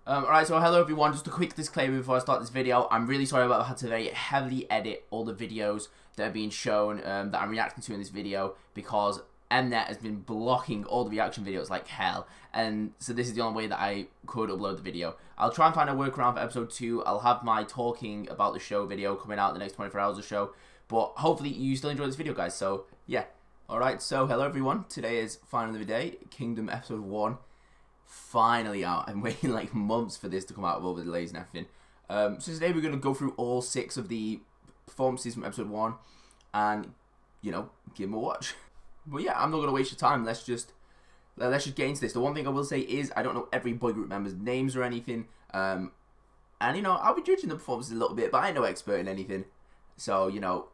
Alright, so hello everyone, just a quick disclaimer before I start this video. I'm really sorry about how to very heavily edit all the videos that are being shown, that I'm reacting to in this video, because Mnet has been blocking all the reaction videos like hell, and so this is the only way that I could upload the video. I'll try and find a workaround for episode 2. I'll have my talking about the show video coming out in the next 24 hours or so, but hopefully you still enjoy this video, guys, so yeah. Alright, so hello everyone, today is finally the day, Kingdom episode 1. Finally out. I'm waiting like months for this to come out with all the delays and everything. So today we're going to go through all 6 of the performances from episode 1 and, you know, give them a watch. But yeah, I'm not going to waste your time. Let's just get into this. The one thing I will say is I don't know every boy group member's names or anything. And, you know, I'll be judging the performances a little bit, but I ain't no expert in anything. So, you know,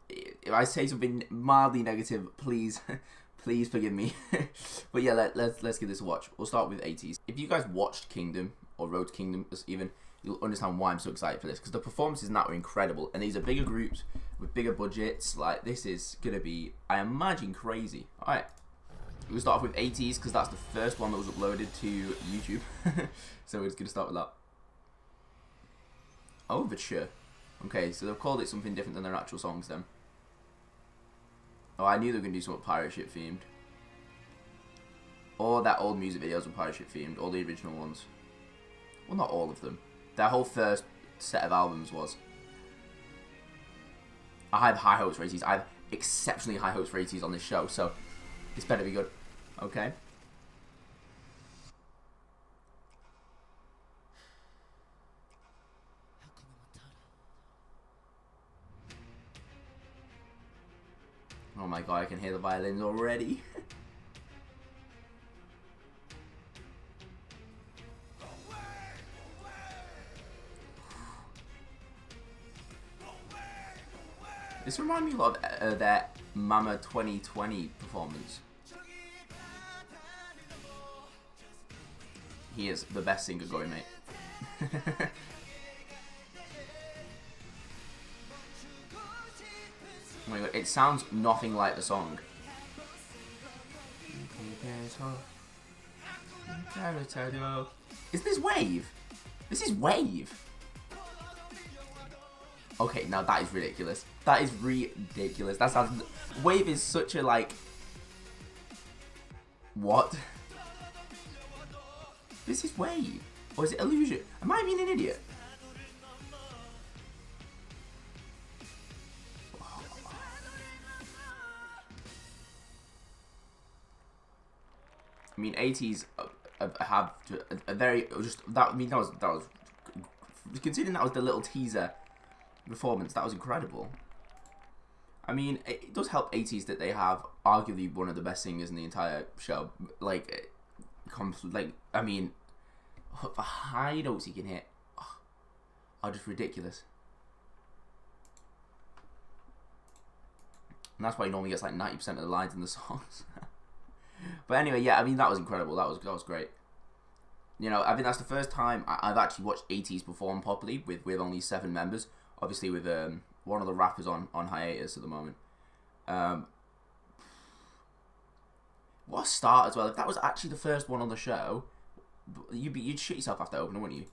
if I say something mildly negative, please... Please forgive me. But yeah, let's give this a watch. We'll start with ATEEZ. If you guys watched Kingdom, or Road to Kingdom even, you'll understand why I'm so excited for this. Because the performances in that were incredible. And these are bigger groups, with bigger budgets. Like, this is going to be, I imagine, crazy. Alright. We'll start off with ATEEZ, because that's the first one that was uploaded to YouTube. So we're just going to start with that. Overture. Okay, so they've called it something different than their actual songs then. Oh, I knew they were going to do something pirate ship themed. Or that old music videos were pirate ship themed, all the original ones. Well, not all of them. Their whole first set of albums was. I have high hopes for ATEEZ. I have exceptionally high hopes for ATEEZ on this show, so this better be good. Okay. Oh my god, I can hear the violins already. This reminds me a lot of that Mama 2020 performance. He is the best singer going, mate. Oh my god, it sounds nothing like the song. Is this Wave? This is Wave. Okay, now that is ridiculous. That is ridiculous. That sounds... Wave is such a, like... What? This is Wave. Or is it Illusion? Am I being an idiot? I mean, ATEEZ have a very just that. I mean, that was considering that was the little teaser performance. That was incredible. I mean, it does help ATEEZ that they have arguably one of the best singers in the entire show. Like, I mean, the high notes he can hit are just ridiculous. And that's why he normally gets like 90% of the lines in the songs. But anyway, yeah, I mean, that was incredible. That was great. You know, I think that's the first time I've actually watched ATEEZ perform properly with only 7 members. Obviously, with one of the rappers on hiatus at the moment. What a start as well. If that was actually the first one on the show, you'd shit yourself after opening, wouldn't you?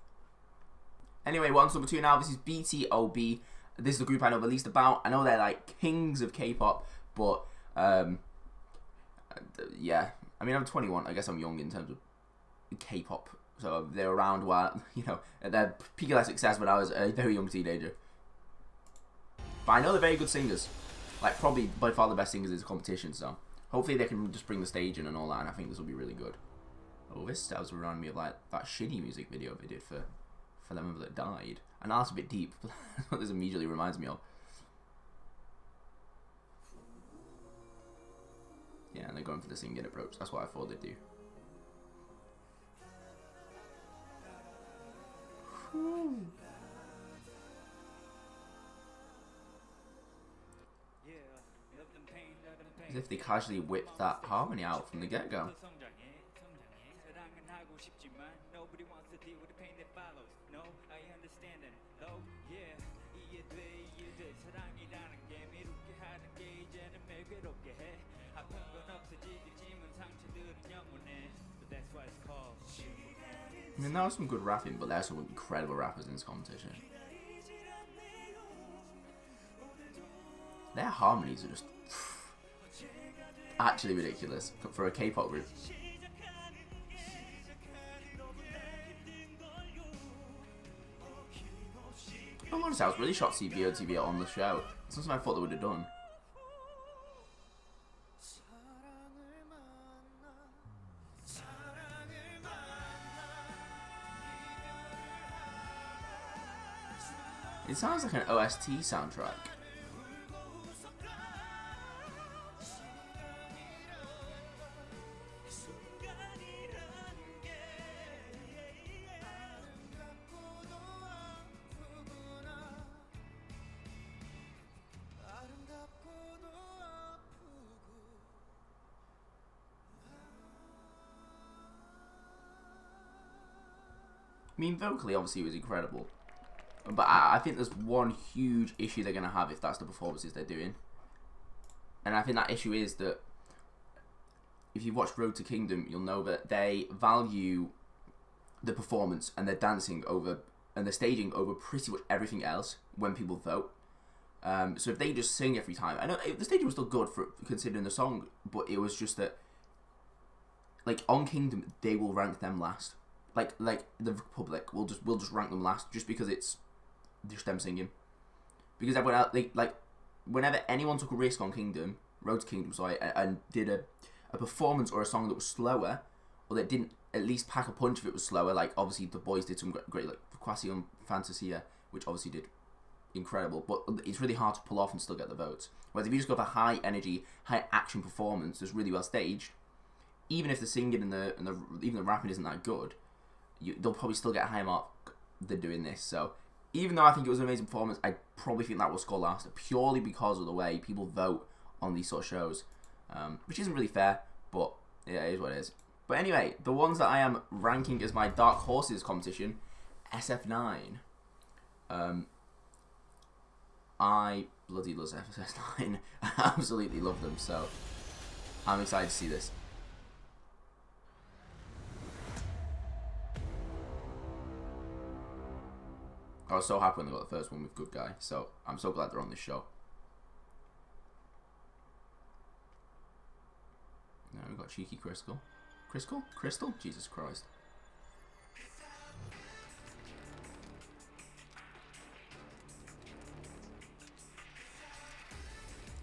Anyway, we're on to number 2 now. This is BTOB. This is the group I know the least about. I know they're like kings of K-pop, but yeah, I mean, I'm 21. I guess I'm young in terms of K-pop. So they're around while, you know, at their peak of their success when I was a very young teenager. But I know they're very good singers. Like, probably by far the best singers in the competition, so hopefully they can just bring the stage in and all that, and I think this will be really good. Oh, this does remind me of, like, that shitty music video they did for the member that died. And that's a bit deep. That's what this immediately reminds me of. Yeah, and they're going for the singing approach. That's what I thought they'd do. As if they casually whipped that harmony out from the get-go. I mean, there was some good rapping, but there's some incredible rappers in this competition. Their harmonies are just actually ridiculous for a K-pop group. I'm honest, I was really shocked to see BTOB on the show. It's something I thought they would have done. It sounds like an OST soundtrack. I mean, vocally, obviously, it was incredible. But I think there's one huge issue they're going to have if that's the performances they're doing. And I think that issue is that if you've watched Road to Kingdom, you'll know that they value the performance and their dancing over and the staging over pretty much everything else when people vote. So if they just sing every time, I know the staging was still good for considering the song, but it was just that, like on Kingdom, they will rank them last. Like the public will just rank them last just because it's just them singing. Because everyone else, like whenever anyone took a risk on Kingdom, Road to Kingdom, sorry, and did a performance or a song that was slower, or that didn't at least pack a punch if it was slower, like obviously the BOYZ did some great like Quasi Fantasia, which obviously did incredible, but it's really hard to pull off and still get the votes. Whereas if you just go for high energy, high action performance that's really well staged, even if the singing and the even the rapping isn't that good, they'll probably still get a higher mark than doing this. So even though I think it was an amazing performance, I probably think that will score last purely because of the way people vote on these sort of shows, which isn't really fair, but yeah, it is what it is. But anyway, the ones that I am ranking as my dark horses competition, SF9. I bloody love SF9. I absolutely love them, so I'm excited to see this. I was so happy when they got the first one with Good Guy, so I'm so glad they're on this show. Now we've got Cheeky Crystal. Crystal? Jesus Christ.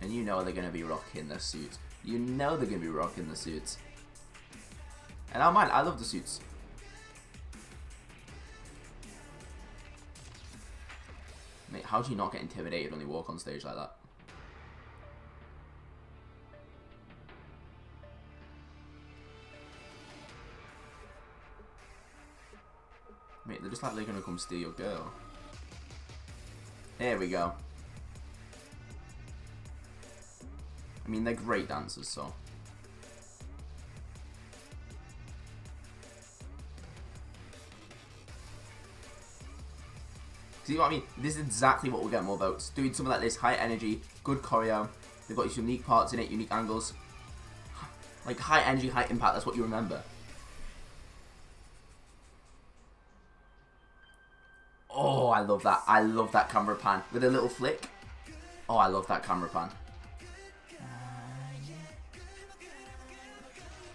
And you know they're going to be rocking their suits. You know they're going to be rocking the suits. And I don't mind, I love the suits. Mate, how do you not get intimidated when you walk on stage like that? Mate, they're just like they're gonna come steal your girl. There we go. I mean, they're great dancers, so. See what I mean? This is exactly what will get more votes. Doing something like this, high energy, good choreo. They've got these unique parts in it, unique angles. Like high energy, high impact, that's what you remember. Oh, I love that. I love that camera pan with a little flick. Oh, I love that camera pan.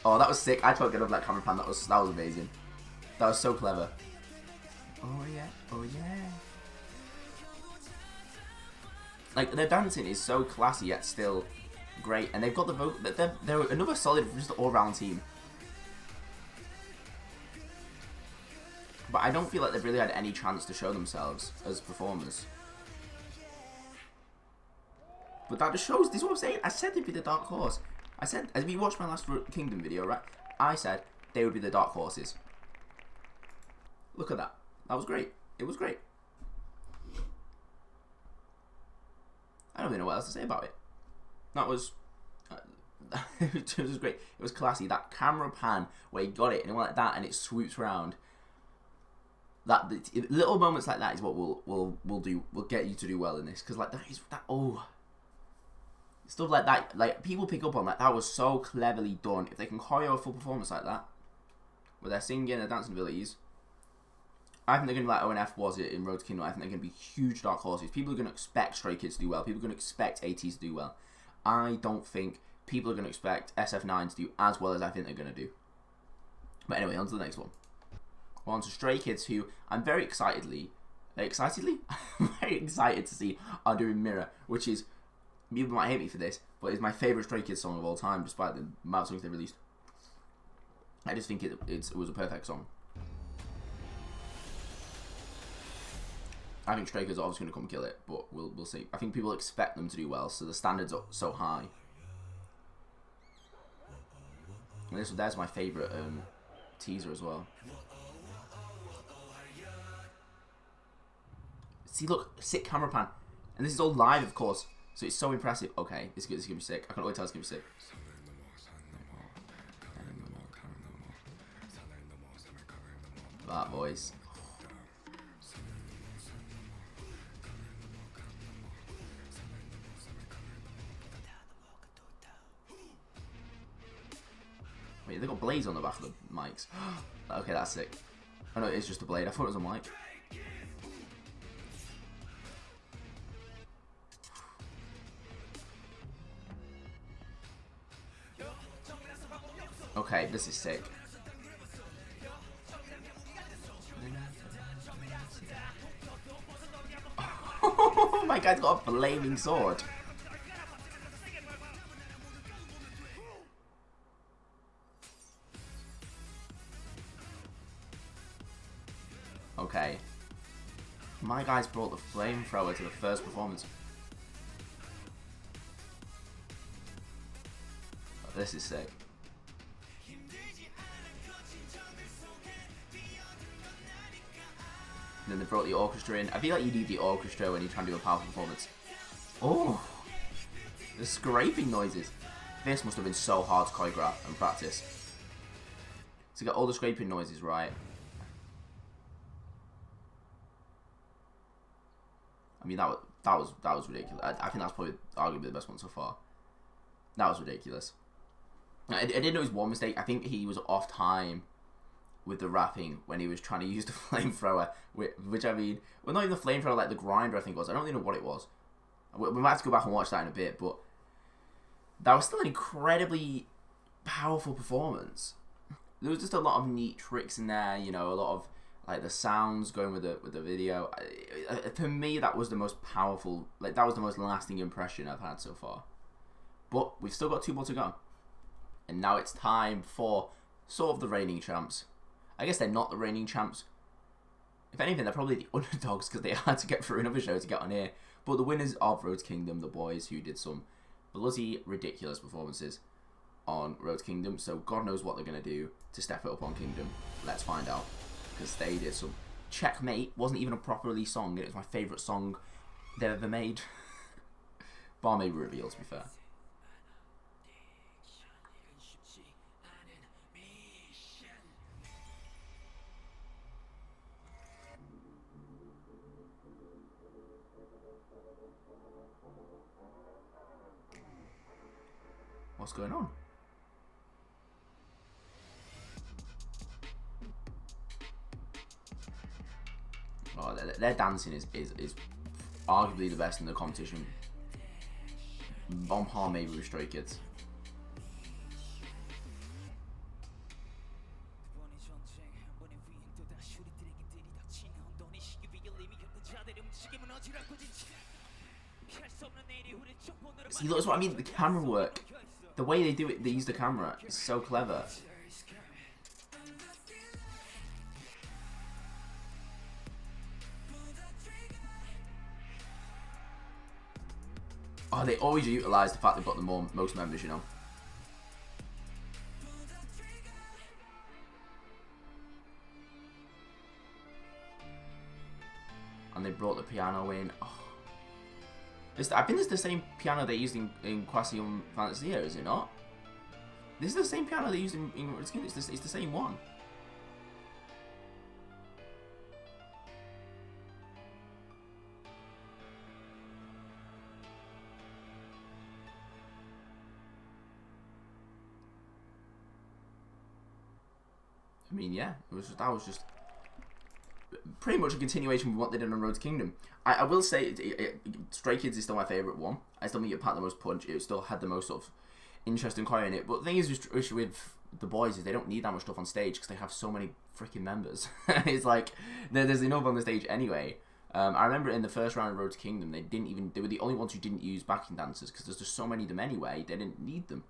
Oh, that was sick. I totally love that camera pan. That was amazing. That was so clever. Oh yeah, oh yeah. Like, their dancing is so classy yet still great, and they've got the vote. They're another solid, just all-round team. But I don't feel like they've really had any chance to show themselves as performers. But that just shows. This is what I'm saying. I said they'd be the dark horse. I said, as we watched my last Kingdom video, right? I said they would be the dark horses. Look at that. That was great. It was great. I don't even know what else to say about it. That was... it was great. It was classy. That camera pan where he got it and it went like that and it swoops around. That little moments like that is what will get you to do well in this, because like stuff like that, like people pick up on that. That was so cleverly done. If they can choreo a full performance like that with their singing and dancing abilities, I think they're going to be like ONF was it in Road to Kingdom. I think they're going to be huge dark horses. People are going to expect Stray Kids to do well. People are going to expect ATEEZ to do well. I don't think people are going to expect SF9 to do as well as I think they're going to do. But anyway, on to the next one. On to Stray Kids, who I'm very excitedly, I'm very excited to see are doing Mirror, which is, people might hate me for this, but it's my favourite Stray Kids song of all time, despite the amount of songs they released. I just think it was a perfect song. I think Stray Kids are obviously going to come kill it, but we'll see. I think people expect them to do well, so the standards are so high. And there's my favourite teaser as well. See, look, sick camera pan, and this is all live, of course, so it's so impressive. Okay, this is gonna be sick. I can't wait till it's gonna be sick. That voice. Wait, they got blades on the back of the mics. Okay, that's sick. Oh no, it's just a blade. I thought it was a mic. Okay, this is sick. Oh my guy's got a flaming sword. Okay. My guy's brought the flamethrower to the first performance. Oh, this is sick. And then they brought the orchestra in. I feel like you need the orchestra when you're trying to do a powerful performance. Oh! The scraping noises. This must have been so hard to choreograph and practice. To get all the scraping noises right. I mean, that was ridiculous. I think that's probably arguably the best one so far. That was ridiculous. I didn't know it was one mistake. I think he was off time with the rapping when he was trying to use the flamethrower, which I mean, well, not even the flamethrower, like the grinder, I think it was. I don't really know what it was. We might have to go back and watch that in a bit, but that was still an incredibly powerful performance. There was just a lot of neat tricks in there, you know, a lot of like the sounds going with the video. For me, that was the most powerful, like that was the most lasting impression I've had so far. But we've still got 2 more to go. And now it's time for sort of the reigning champs. I guess they're not the reigning champs. If anything, they're probably the underdogs because they had to get through another show to get on here. But the winners of Road to Kingdom, the BOYZ, who did some bloody ridiculous performances on Road to Kingdom. So God knows what they're going to do to step it up on Kingdom. Let's find out. Because they did some... Checkmate wasn't even a proper release song. It was my favourite song they've ever made. Bar maybe reveal, to be fair. What's going on? Oh, their dancing is arguably the best in the competition. On par maybe with Stray Kids. See, that's what I mean, the camera work. The way they do it, they use the camera, is so clever. Oh, they always utilise the fact they've got the most members, you know. And they brought the piano in. Oh. I think this is the same piano they used in Quasium Fantasia, is it not? This is the same piano they used in it's the same one. I mean, yeah, that was just pretty much a continuation of what they did on Road to Kingdom. I will say, Stray Kids is still my favourite one. I still think it packed the most punch. It still had the most sort of interesting choreo in it. But the thing is, issue with the boys is they don't need that much stuff on stage because they have so many freaking members. It's like there's enough on the stage anyway. I remember in the first round of Road to Kingdom, they were the only ones who didn't use backing dancers because there's just so many of them anyway. They didn't need them.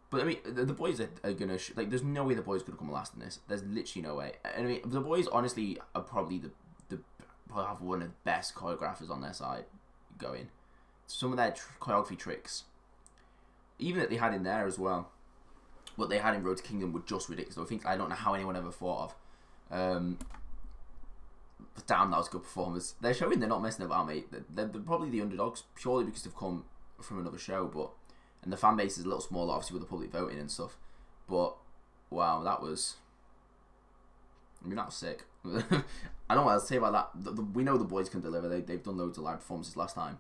But I mean, the boys are gonna there's no way the boys could come last in this. There's literally no way. And I mean, the boys honestly are probably probably have one of the best choreographers on their side going. Some of their choreography tricks, even that they had in there as well, what they had in Road to Kingdom were just ridiculous. I don't know how anyone ever thought of. But damn, that was a good performance. They're showing they're not messing about, mate. They're probably the underdogs purely because they've come from another show, and the fan base is a little smaller, obviously, with the public voting and stuff. But wow, that was sick. I don't know what else to say about that. We know the boys can deliver. They've done loads of live performances last time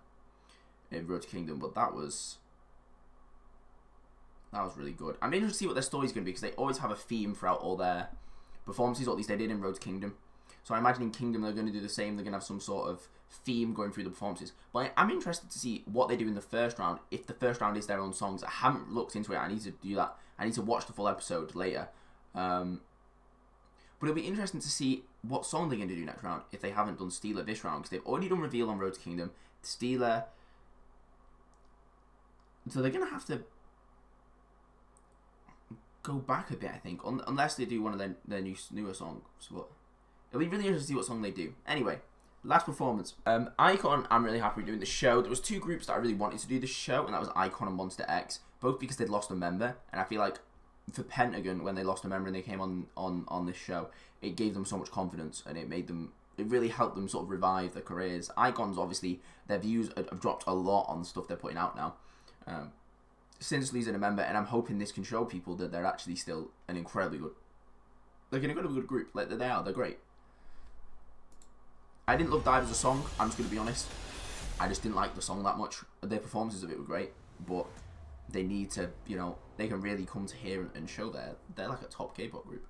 in Road to Kingdom, but that was really good. I'm interested to see what their story's going to be because they always have a theme throughout all their performances, or at least they did in Road to Kingdom. So I imagine in Kingdom they're going to do the same. They're going to have some sort of theme going through the performances. But I'm interested to see what they do in the first round, if the first round is their own songs. I haven't looked into it. I need to do that. I need to watch the full episode later. But it'll be interesting to see what song they're going to do next round if they haven't done Stealer this round. Because they've already done Reveal on Road to Kingdom. Stealer. So they're going to have to go back a bit, I think. Unless they do one of their newer songs. But it'll be really interesting to see what song they do. Anyway, last performance. iKON, I'm really happy doing the show. There was two groups that I really wanted to do the show, and that was iKON and Monster X. Both because they'd lost a member, and I feel like for Pentagon, when they lost a member and they came on this show, it gave them so much confidence, and it really helped them sort of revive their careers. iKON's obviously, their views have dropped a lot on the stuff they're putting out now. Since losing a member, and I'm hoping this can show people that they're actually still an incredibly good group. Like they're great. I didn't love Dive as a song, I'm just going to be honest. I just didn't like the song that much. Their performances of it were great, but they need to, they can really come to here and show they're like a top K-pop group.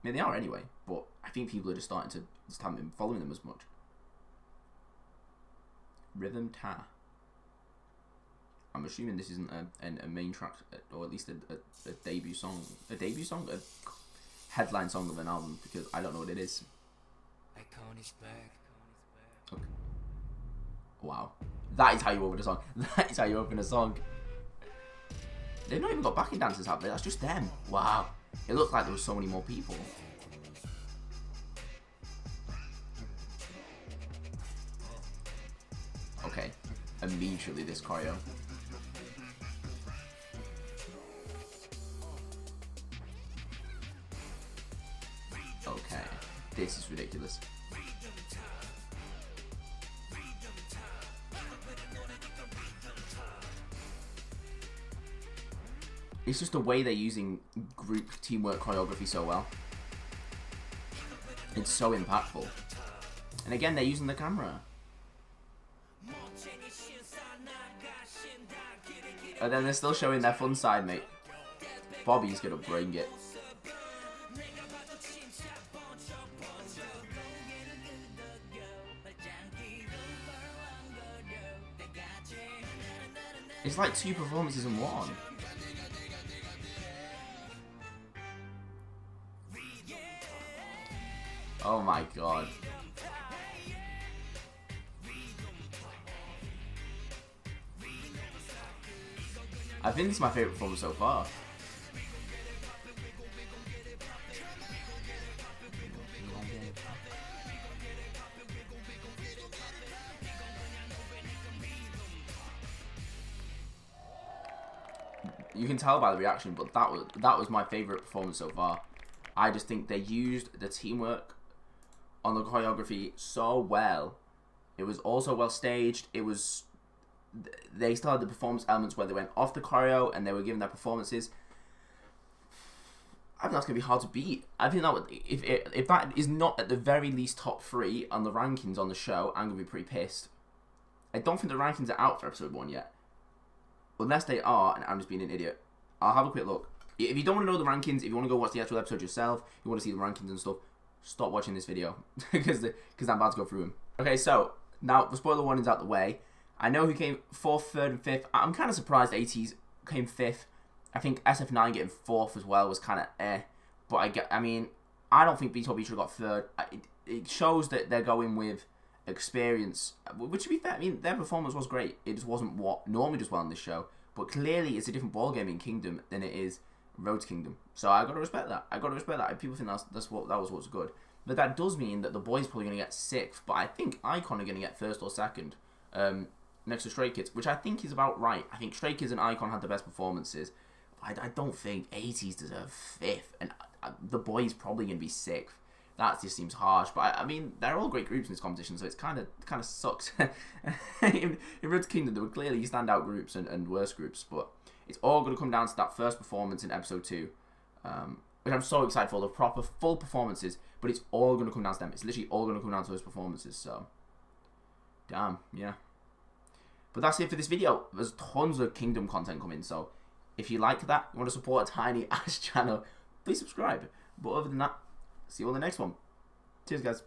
I mean, they are anyway, but I think people are just starting to just haven't been following them as much. Rhythm Ta. I'm assuming this isn't a main track, or at least a debut song. A debut song? A headline song of an album, because I don't know what it is. iKON is back. Okay. Wow. That is how you open a song. That is how you open a song. They've not even got backing dancers, have they? That's just them. Wow. It looked like there was so many more people. Okay. Immediately this choreo. Okay. This is ridiculous. It's just the way they're using group teamwork choreography so well. It's so impactful. And again, they're using the camera. And then they're still showing their fun side, mate. Bobby's gonna bring it. It's like two performances in one. Oh my god. I think this is my favourite performance so far. You can tell by the reaction, but that was my favourite performance so far. I just think they used the teamwork on the choreography so well. It was also well staged. They still had the performance elements where they went off the choreo and they were giving their performances. I think that's gonna be hard to beat. I think that would, if that is not at the very least top 3 on the rankings on the show, I'm gonna be pretty pissed. I don't think the rankings are out for episode 1 yet, unless they are, and I'm just being an idiot. I'll have a quick look. If you don't want to know the rankings, if you want to go watch the actual episode yourself, you want to see the rankings and stuff, stop watching this video because I'm about to go through them. Okay, so now the spoiler warning's out the way. I know who came 4th, 3rd, and 5th. I'm kind of surprised ATEEZ came 5th. I think SF9 getting 4th as well was kind of But I mean, I don't think BTOB should have got 3rd. It shows that they're going with experience, which to be fair, I mean, their performance was great. It just wasn't what normally does well on this show. But clearly, it's a different ballgame in Kingdom than it is Road to Kingdom. So I gotta respect that. People think that was what's good. But that does mean that the boys probably gonna get 6th. But I think iKON are gonna get 1st or 2nd, next to Stray Kids, which I think is about right. I think Stray Kids and iKON had the best performances. I don't think ATEEZ deserve 5th, and the boys probably gonna be 6th. That just seems harsh, but I mean, they're all great groups in this competition, so it's kind of sucks. in Road to Kingdom, there were clearly standout groups and worse groups, but it's all going to come down to that first performance in episode 2, which I'm so excited for, the proper full performances. But it's all going to come down to them. It's literally all going to come down to those performances. So, damn, yeah. But that's it for this video. There's tons of Kingdom content coming, so if you like that, you want to support a tiny ass channel, please subscribe. But other than that, see you on the next one. Cheers, guys.